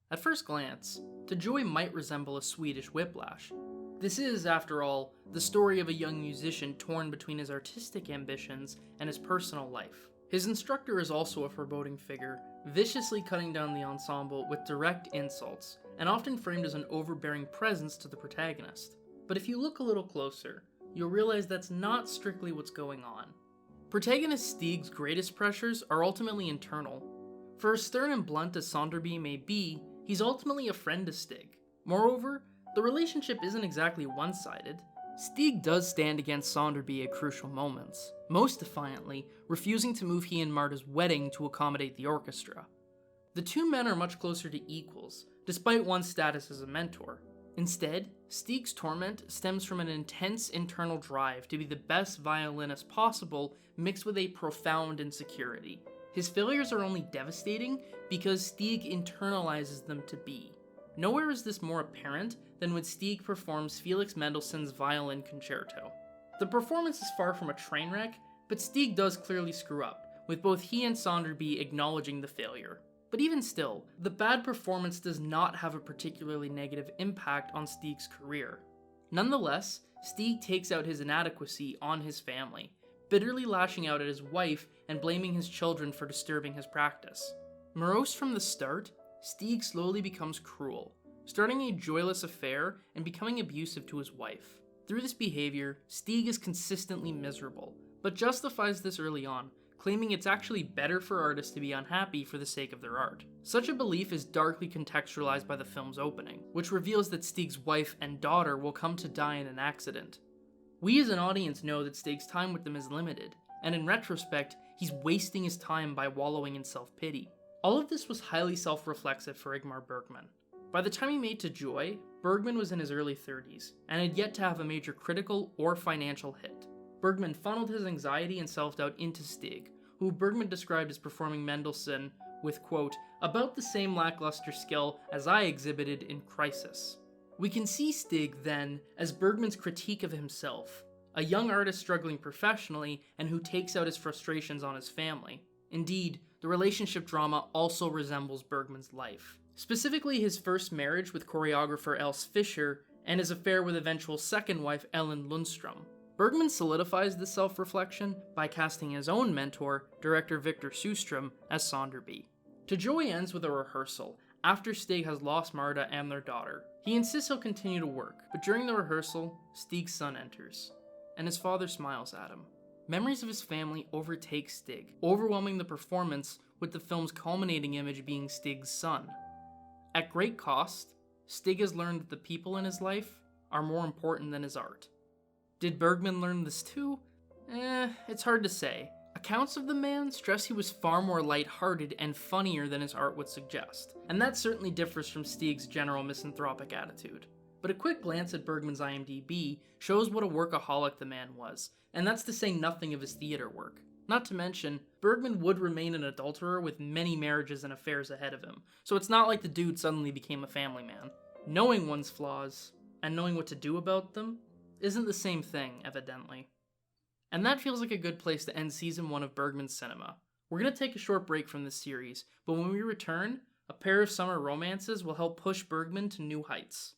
At first glance, To Joy might resemble a Swedish whiplash. This is, after all, the story of a young musician torn between his artistic ambitions and his personal life. His instructor is also a foreboding figure, viciously cutting down the ensemble with direct insults, and often framed as an overbearing presence to the protagonist. But if you look a little closer, you'll realize that's not strictly what's going on. Protagonist Stig's greatest pressures are ultimately internal. For as stern and blunt as Sonderby may be, he's ultimately a friend to Stig. Moreover, the relationship isn't exactly one-sided. Stig does stand against Sonderby at crucial moments, most defiantly refusing to move he and Marta's wedding to accommodate the orchestra. The two men are much closer to equals, despite one's status as a mentor. Instead, Stig's torment stems from an intense internal drive to be the best violinist possible mixed with a profound insecurity. His failures are only devastating because Stig internalizes them to be. Nowhere is this more apparent than when Stig performs Felix Mendelssohn's Violin Concerto. The performance is far from a train wreck, but Stig does clearly screw up, with both he and Sonderby acknowledging the failure. But even still, the bad performance does not have a particularly negative impact on Stig's career. Nonetheless, Stig takes out his inadequacy on his family, bitterly lashing out at his wife and blaming his children for disturbing his practice. Morose from the start, Stig slowly becomes cruel, starting a joyless affair and becoming abusive to his wife. Through this behavior, Stig is consistently miserable, but justifies this early on, claiming it's actually better for artists to be unhappy for the sake of their art. Such a belief is darkly contextualized by the film's opening, which reveals that Stig's wife and daughter will come to die in an accident. We as an audience know that Stig's time with them is limited, and in retrospect, he's wasting his time by wallowing in self-pity. All of this was highly self-reflexive for Ingmar Bergman. By the time he made To Joy, Bergman was in his early 30s, and had yet to have a major critical or financial hit. Bergman funneled his anxiety and self-doubt into Stig, who Bergman described as performing Mendelssohn with, quote, about the same lackluster skill as I exhibited in Crisis. We can see Stig, then, as Bergman's critique of himself, a young artist struggling professionally and who takes out his frustrations on his family. Indeed, the relationship drama also resembles Bergman's life. Specifically his first marriage with choreographer Els Fischer and his affair with eventual second wife Ellen Lundstrom. Bergman solidifies this self-reflection by casting his own mentor, director Victor Sjöström, as Sonderby. To Joy ends with a rehearsal, after Stig has lost Marta and their daughter. He insists he'll continue to work, but during the rehearsal, Stig's son enters, and his father smiles at him. Memories of his family overtake Stig, overwhelming the performance with the film's culminating image being Stig's son. At great cost, Stig has learned that the people in his life are more important than his art. Did Bergman learn this too? It's hard to say. Accounts of the man stress he was far more lighthearted and funnier than his art would suggest, and that certainly differs from Stig's general misanthropic attitude. But a quick glance at Bergman's IMDb shows what a workaholic the man was, and that's to say nothing of his theater work. Not to mention, Bergman would remain an adulterer with many marriages and affairs ahead of him, so it's not like the dude suddenly became a family man. Knowing one's flaws, and knowing what to do about them, isn't the same thing, evidently. And that feels like a good place to end Season 1 of Bergman's cinema. We're going to take a short break from this series, but when we return, a pair of summer romances will help push Bergman to new heights.